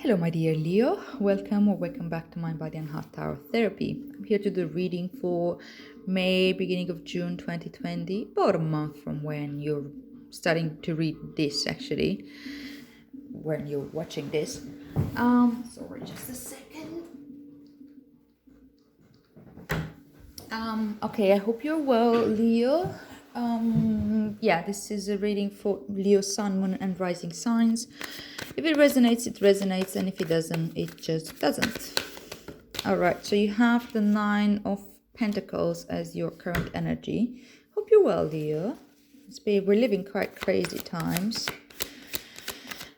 Hello, my dear Leo. Welcome back to Mind, Body and Heart Tarot Therapy. I'm here to do reading for May, beginning of June 2020, about a month from when you're starting to read this, actually, when you're watching this. Sorry, just a second. Okay, I hope you're well, Leo. This is a reading for Leo, Sun, Moon, and Rising signs. If it resonates, it resonates, and if it doesn't, it just doesn't. All right, so you have the Nine of Pentacles as your current energy. Hope you're well, Leo. We're living quite crazy times.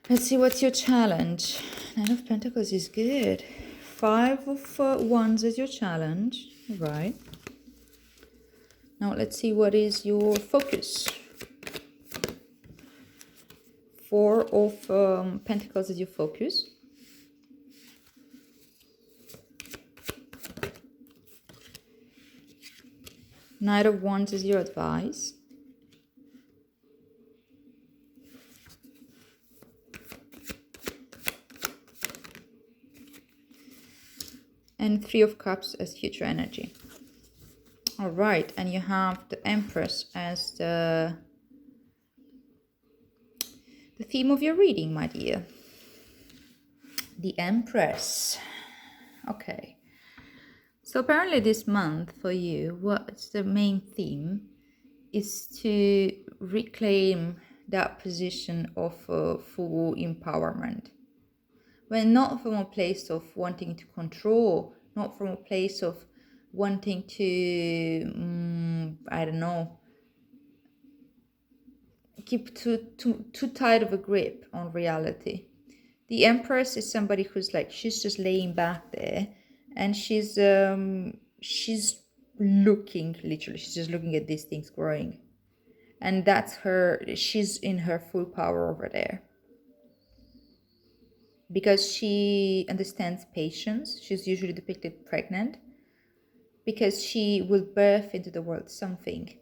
Let's see, what's your challenge? Nine of Pentacles is good. Five of Wands as your challenge. All right. Now let's see, what is your focus? Four of Pentacles is your focus. Knight of Wands is your advice. And Three of Cups as future energy. All right, and you have the Empress as the theme of your reading, my dear. The Empress. Okay. So apparently this month for you, what's the main theme is to reclaim that position of full empowerment. When not from a place of wanting to control, not from a place of wanting to, keep too tight of a grip on reality. The Empress is somebody who's like, she's just laying back there, and she's looking, literally, she's just looking at these things growing. And that's her, she's in her full power over there. Because she understands patience, she's usually depicted pregnant, because she will birth into the world something,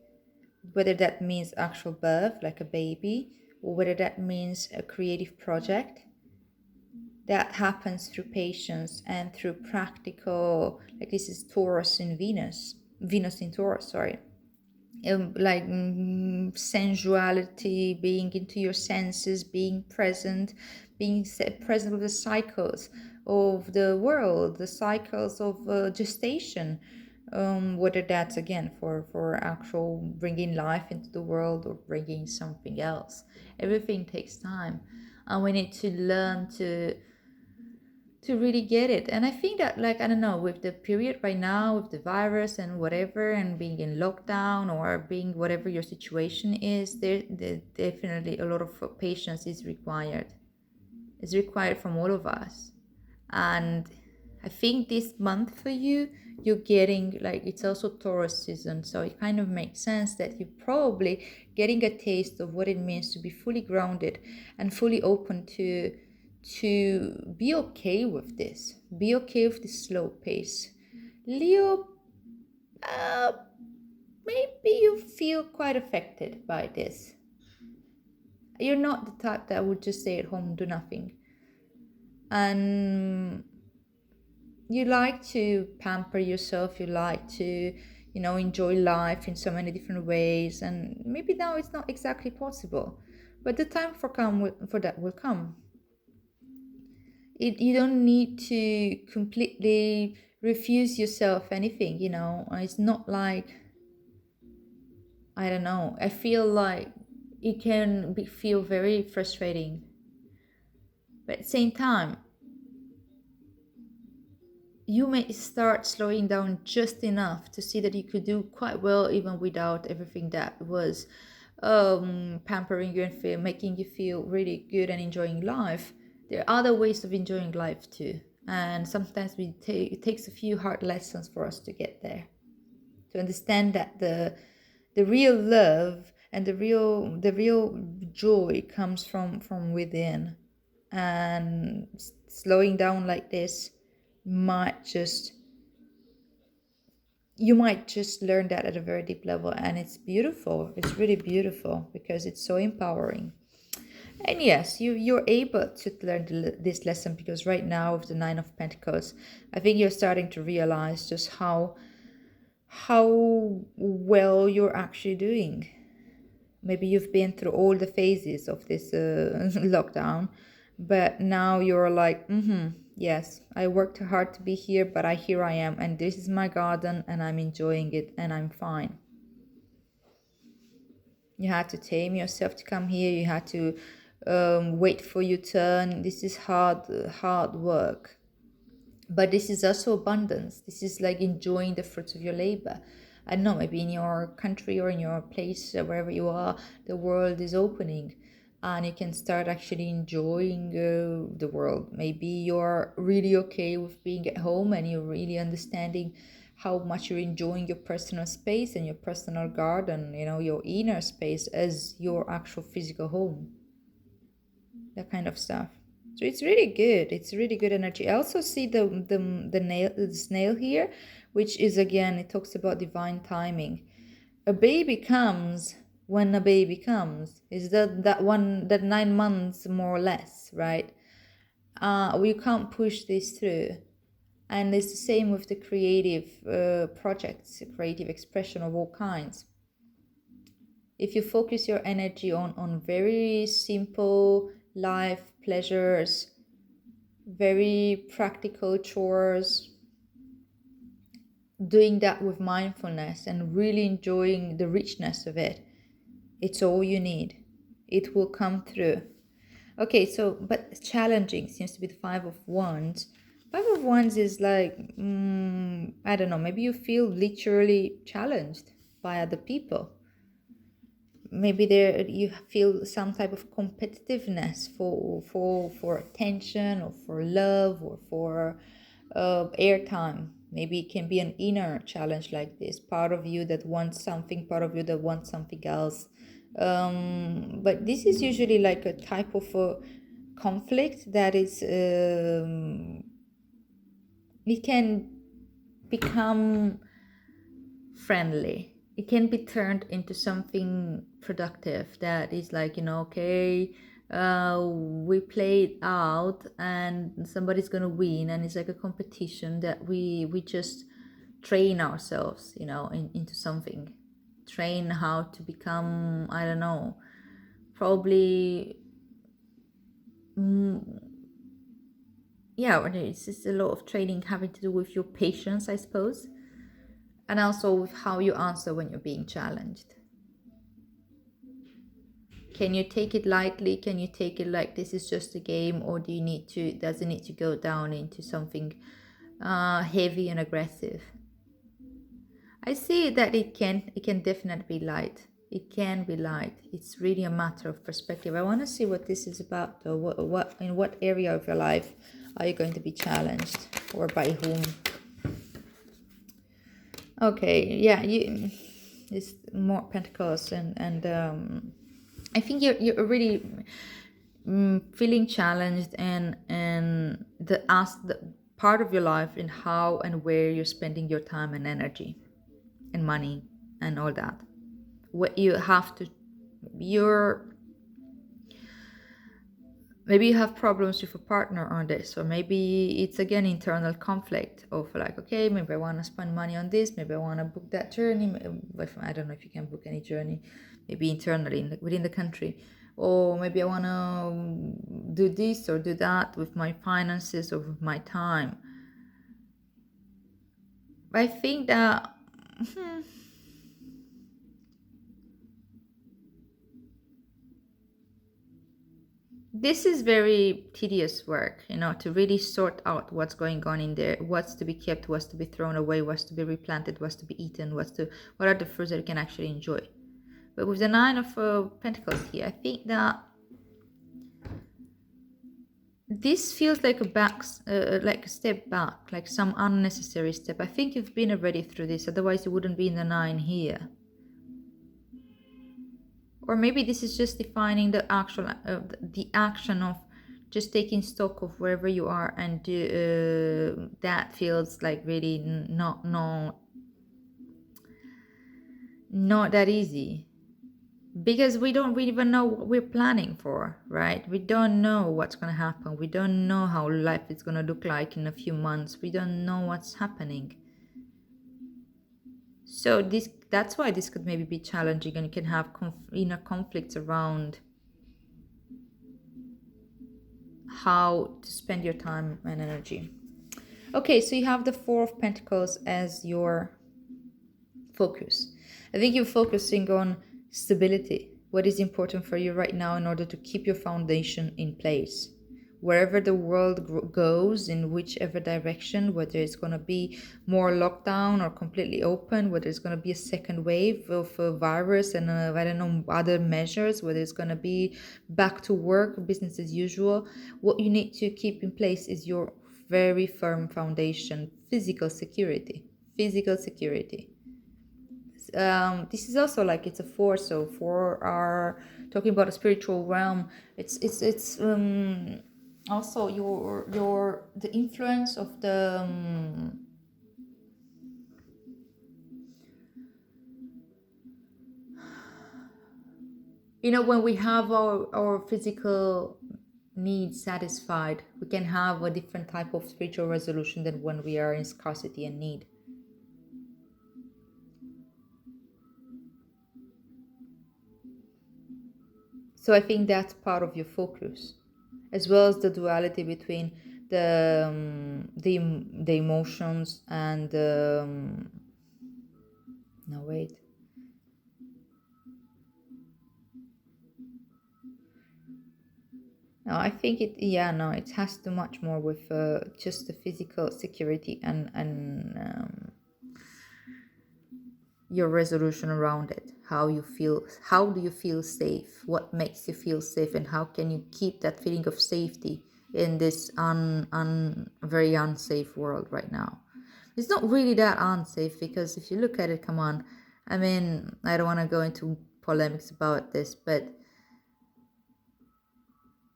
whether that means actual birth, like a baby, or whether that means a creative project. That happens through patience and through practical, like this is Taurus in Venus in Taurus, sorry. Sensuality, being into your senses, being present with the cycles of the world, the cycles of gestation, whether that's again for actual bringing life into the world or bringing something else. Everything takes time, and we need to learn to really get it. And I think that, like, I don't know, with the period right now, with the virus and whatever, and being in lockdown or being whatever your situation is, there definitely a lot of patience is required. It's required from all of us. And I think this month for you, you're getting, like, it's also Taurus season, so it kind of makes sense that you're probably getting a taste of what it means to be fully grounded and fully open to be okay with this. Be okay with this slow pace. Leo, maybe you feel quite affected by this. You're not the type that would just stay at home and do nothing. And you like to pamper yourself. You like to, enjoy life in so many different ways. And maybe now it's not exactly possible. But the time for that will come. You don't need to completely refuse yourself anything, It's not like, I don't know, I feel like it can feel very frustrating. But at the same time, you may start slowing down just enough to see that you could do quite well even without everything that was pampering you and making you feel really good and enjoying life. There are other ways of enjoying life too, and sometimes it takes a few hard lessons for us to get there, to understand that the real love and the real joy comes from within. And slowing down like this you might just learn that at a very deep level, and it's beautiful. It's really beautiful because it's so empowering. And yes, you're able to learn this lesson, because right now with the Nine of Pentacles, I think you're starting to realize just how well you're actually doing. Maybe you've been through all the phases of this lockdown, but now you're like, yes, I worked hard to be here, but here I am, and this is my garden, and I'm enjoying it, and I'm fine. You had to tame yourself to come here. You had to wait for your turn. This is hard work. But this is also abundance. This is like enjoying the fruits of your labor. I don't know, maybe in your country or in your place, wherever you are, the world is opening and you can start actually enjoying the world. Maybe you're really okay with being at home and you're really understanding how much you're enjoying your personal space and your personal garden, your inner space as your actual physical home, that kind of stuff. So it's really good. It's really good energy. I also see the snail here, which is, again, it talks about divine timing. A baby comes when a baby comes. Is that 9 months more or less, right? We can't push this through. And it's the same with the creative projects, creative expression of all kinds. If you focus your energy on very simple life pleasures, very practical chores, doing that with mindfulness and really enjoying the richness of it, it's all you need. It will come through. Okay, so, but challenging seems to be the Five of Wands. Five of Wands is like, I don't know, maybe you feel literally challenged by other people. Maybe there you feel some type of competitiveness for attention or for love or for airtime. Maybe it can be an inner challenge like this. Part of you that wants something, part of you that wants something else. But this is usually like a type of a conflict that is, it can become friendly. It can be turned into something productive that is like, okay, we play it out and somebody's gonna win, and it's like a competition that we just train ourselves, into something. Train how to become, I don't know, probably, yeah, it's just a lot of training having to do with your patience, I suppose, and also with how you answer when you're being challenged. Can you take it lightly? Can you take it like this is just a game, or does it need to go down into something heavy and aggressive? I see that it can definitely be light. It can be light. It's really a matter of perspective. I want to see what this is about, though. What in what area of your life are you going to be challenged, or by whom? Okay, yeah, it's more Pentacles, and I think you're really feeling challenged, and the part of your life in how and where you're spending your time and energy and money and all that. What you have to, you're maybe you have problems with a partner on this, or maybe it's again internal conflict of like, okay, maybe I want to spend money on this, maybe I want to book that journey. I don't know if you can book any journey, maybe internally within the country, or maybe I want to do this or do that with my finances or with my time. I think that this is very tedious work, to really sort out what's going on in there, what's to be kept, what's to be thrown away, what's to be replanted, what's to be eaten, what are the fruits that you can actually enjoy. But with the Nine of Pentacles here, I think that this feels like like a step back, like some unnecessary step. I think you've been already through this, otherwise you wouldn't be in the Nine here. Or maybe this is just defining the action of just taking stock of wherever you are, and that feels like really not that easy. because we don't really even know what we're planning for, right? We don't know what's going to happen. We don't know how life is going to look like in a few months. We don't know what's happening. So that's why this could maybe be challenging, and you can have inner conflicts around how to spend your time and energy. Okay, so you have the Four of Pentacles as your focus. I think you're focusing on stability, what is important for you right now in order to keep your foundation in place. Wherever the world goes, in whichever direction, whether it's going to be more lockdown or completely open, whether it's going to be a second wave of a virus and I don't know, other measures, whether it's going to be back to work, business as usual, what you need to keep in place is your very firm foundation, physical security. Physical security. This is also like it's a four, so for our talking about a spiritual realm, it's also your the influence of the when we have our physical needs satisfied, we can have a different type of spiritual resolution than when we are in scarcity and need. So I think that's part of your focus, as well as the duality between the emotions and no wait. No, I think it has to much more with just the physical security and your resolution around it, how you feel, how do you feel safe, what makes you feel safe, and how can you keep that feeling of safety in this very unsafe world right now. It's not really that unsafe, because if you look at it, come on, I mean, I don't want to go into polemics about this, but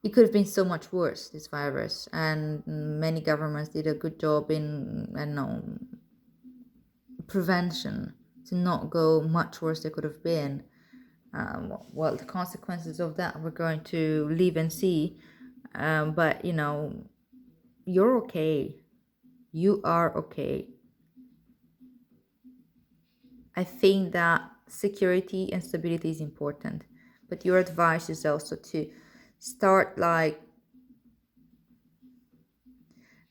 it could have been so much worse, this virus, and many governments did a good job in, I don't know, prevention to not go much worse than could have been. Well, the consequences of that we're going to live and see. But you're okay. You are okay. I think that security and stability is important, but your advice is also to start like,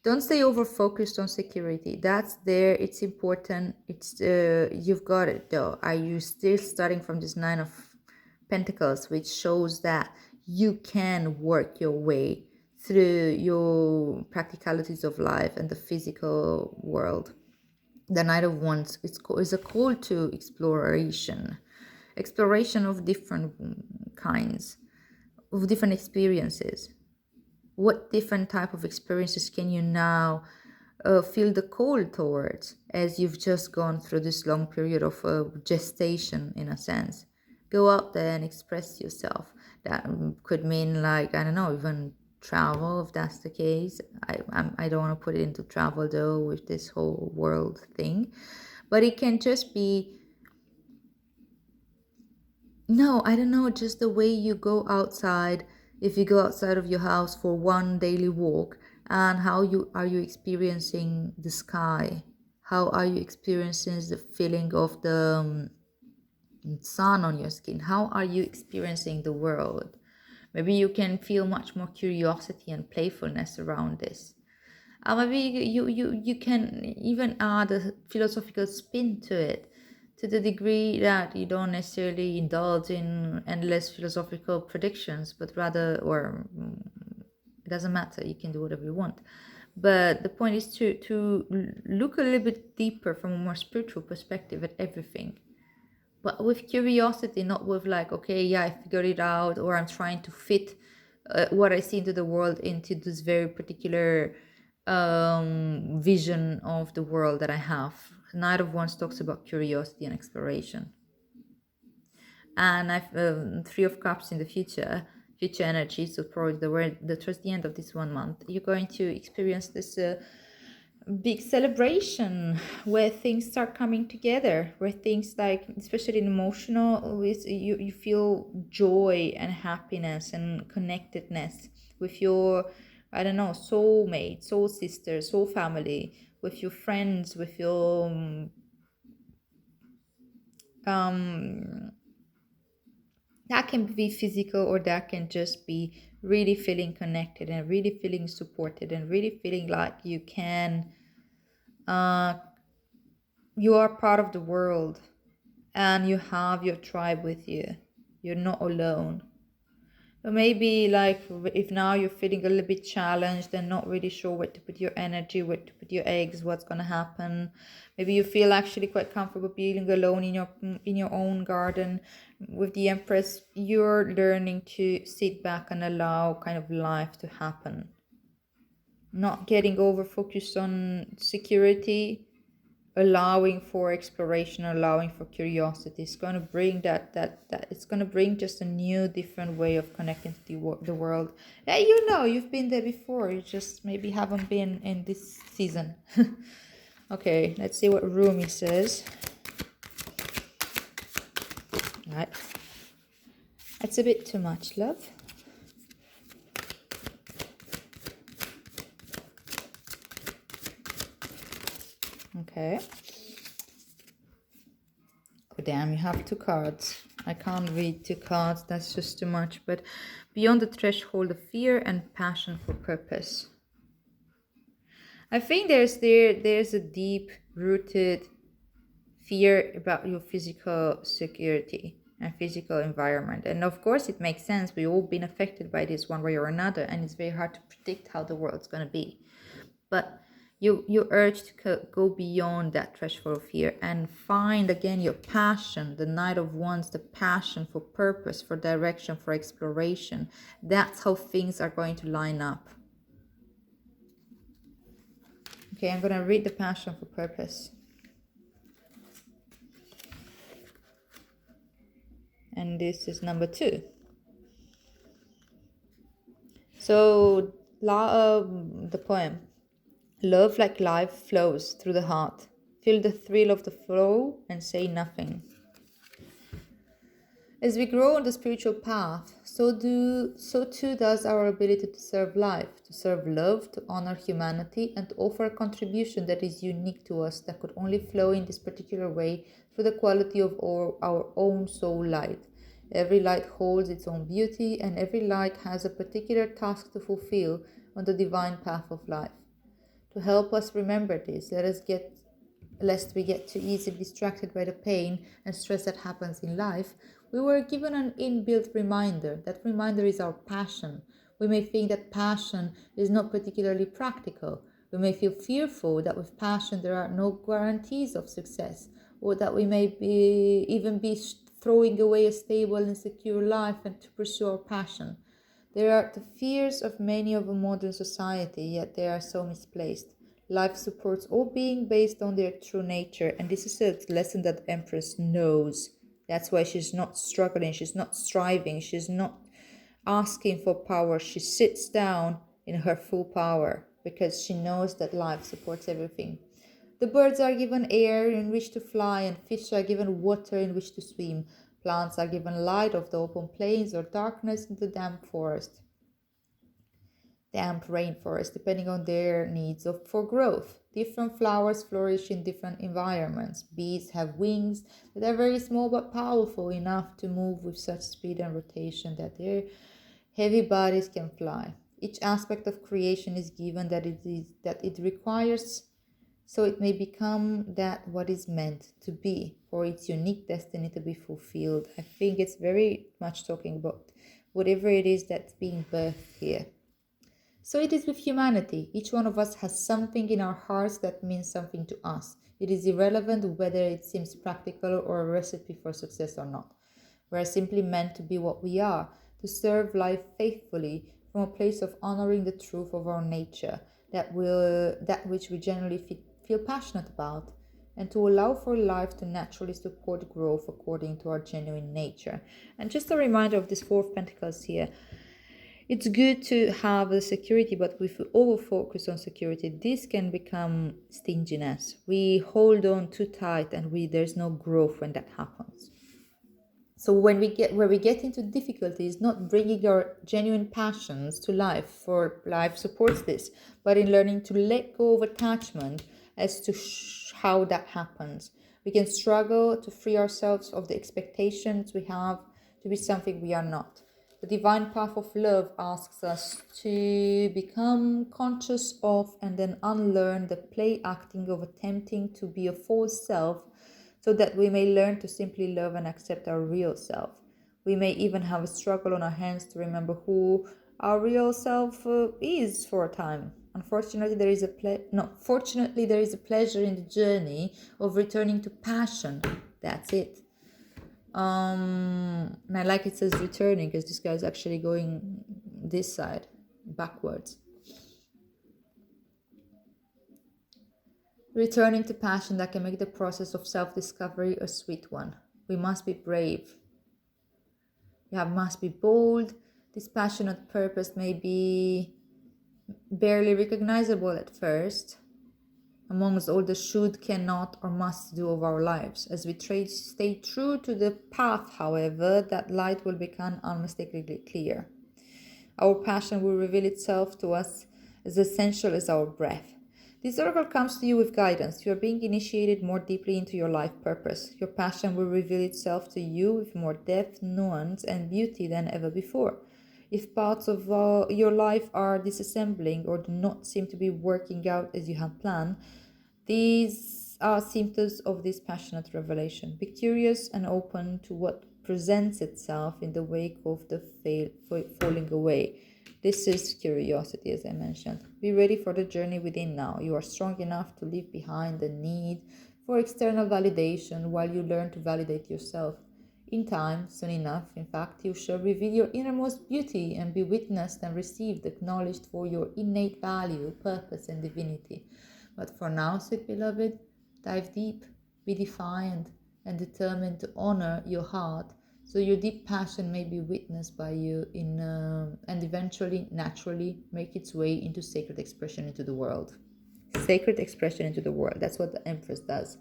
don't stay over focused on security. That's there, it's important, it's you've got it though. Are you still starting from this Nine of Pentacles, which shows that you can work your way through your practicalities of life and the physical world. The Knight of Wands is a call to exploration of different kinds, of different experiences. What different type of experiences can you now feel the call towards, as you've just gone through this long period of gestation, in a sense? Go out there and express yourself. That could mean, like, I don't know, even travel, if that's the case. I don't want to put it into travel though with this whole world thing, but it can just be, no, I don't know, just the way you go outside. If you go outside of your house for one daily walk, and how you experiencing the sky? How are you experiencing the feeling of the sun on your skin? How are you experiencing the world? Maybe you can feel much more curiosity and playfulness around this. Maybe you can even add a philosophical spin to it, to the degree that you don't necessarily indulge in endless philosophical predictions, but rather, or it doesn't matter, you can do whatever you want. But the point is to look a little bit deeper from a more spiritual perspective at everything, but with curiosity, not with like, okay, yeah, I figured it out, or I'm trying to fit what I see into the world into this very particular vision of the world that I have. Knight of Wands talks about curiosity and exploration, and I've Three of Cups in the future energy. So probably the towards the end of this 1 month, you're going to experience this big celebration where things start coming together, where things like, especially in emotional, with you feel joy and happiness and connectedness with your, I don't know, soulmate, soul sister, soul family, with your friends, with your um that can be physical, or that can just be really feeling connected and really feeling supported and really feeling like uh you are part of the world and you have your tribe with you. You're not alone. Or maybe like if now you're feeling a little bit challenged and not really sure where to put your energy, where to put your eggs, what's gonna happen. Maybe you feel actually quite comfortable being alone in your own garden with the Empress. You're learning to sit back and allow kind of life to happen. Not getting over focused on security, allowing for exploration, allowing for curiosity. It's going to bring that it's going to bring just a new different way of connecting to the world. Yeah, you know, you've been there before, you just maybe haven't been in this season. Okay, let's see what Rumi says. Right, that's a bit too much, love. Okay. Oh damn, you have two cards. I can't read two cards, that's just too much. But beyond the threshold of fear and passion for purpose. I think there's a deep rooted fear about your physical security and physical environment. And of course it makes sense. We've all been affected by this one way or another, and it's very hard to predict how the world's gonna be. But you urge to go beyond that threshold of fear and find again your passion, the Knight of Wands, the passion for purpose, for direction, for exploration. That's how things are going to line up. Okay, I'm gonna read the passion for purpose. And this is number 2. So the poem: love like life flows through the heart, feel the thrill of the flow and say nothing. As we grow on the spiritual path, so too does our ability to serve life, to serve love, to honor humanity, and to offer a contribution that is unique to us, that could only flow in this particular way through the quality of our own soul light. Every light holds its own beauty, and every light has a particular task to fulfill on the divine path of life. To help us remember this, lest we get too easily distracted by the pain and stress that happens in life, we were given an inbuilt reminder. That reminder is our passion. We may think that passion is not particularly practical. We may feel fearful that with passion there are no guarantees of success, or that we may even be throwing away a stable and secure life and to pursue our passion. There are the fears of many of a modern society, yet they are so misplaced. Life supports all being based on their true nature, and this is a lesson that Empress knows. That's why she's not struggling, she's not striving, she's not asking for power. She sits down in her full power because she knows that life supports everything. The birds are given air in which to fly, and fish are given water in which to swim. Plants are given light of the open plains or darkness in the damp rainforest, depending on their needs for growth. Different flowers flourish in different environments. Bees have wings that are very small but powerful enough to move with such speed and rotation that their heavy bodies can fly. Each aspect of creation is given that it requires, so it may become that what is meant to be, for its unique destiny to be fulfilled. I think it's very much talking about whatever it is that's being birthed here. So it is with humanity. Each one of us has something in our hearts that means something to us. It is irrelevant whether it seems practical or a recipe for success or not. We are simply meant to be what we are, to serve life faithfully from a place of honoring the truth of our nature, that which we generally feel passionate about, and to allow for life to naturally support growth according to our genuine nature. And just a reminder of this Four of Pentacles here. It's good to have the security, but if we over focus on security, this can become stinginess. We hold on too tight, and there's no growth when that happens. So when we get where we get into difficulties, not bringing our genuine passions to life, for life supports this, but in learning to let go of attachment as to how that happens. We can struggle to free ourselves of the expectations we have to be something we are not. The divine path of love asks us to become conscious of and then unlearn the play acting of attempting to be a false self, so that we may learn to simply love and accept our real self. We may even have a struggle on our hands to remember who our real self is for a time. Unfortunately, fortunately, there is a pleasure in the journey of returning to passion. That's it. And I like it says returning, because this guy is actually going this side, backwards. Returning to passion that can make the process of self-discovery a sweet one. We must be brave. We must be bold. This passionate purpose may be barely recognizable at first amongst all the should, cannot, or must do of our lives. As we stay true to the path, however, that light will become unmistakably clear. Our passion will reveal itself to us as essential as our breath. This oracle comes to you with guidance. You are being initiated more deeply into your life purpose. Your passion will reveal itself to you with more depth, nuance, and beauty than ever before. If parts of your life are disassembling or do not seem to be working out as you had planned, these are symptoms of this passionate revelation. Be curious and open to what presents itself in the wake of the falling away. This is curiosity, as I mentioned. Be ready for the journey within now. You are strong enough to leave behind the need for external validation while you learn to validate yourself. In time, soon enough, in fact, you shall reveal your innermost beauty and be witnessed and received, acknowledged for your innate value, purpose, and divinity. But for now, sweet beloved, dive deep, be defiant, and determined to honor your heart, so your deep passion may be witnessed by you and eventually, naturally, make its way into sacred expression into the world. Sacred expression into the world. That's what the Empress does.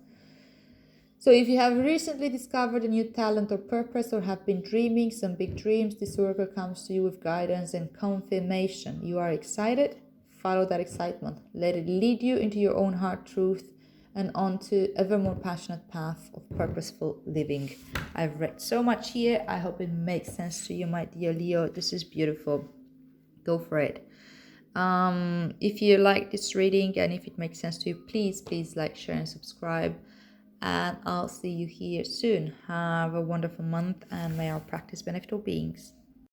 So if you have recently discovered a new talent or purpose, or have been dreaming some big dreams, this oracle comes to you with guidance and confirmation. You are excited? Follow that excitement. Let it lead you into your own heart truth and onto ever more passionate path of purposeful living. I've read so much here. I hope it makes sense to you, my dear Leo. This is beautiful. Go for it. If you like this reading and if it makes sense to you, please like, share, and subscribe. And I'll see you here soon. Have a wonderful month, and may our practice benefit all beings.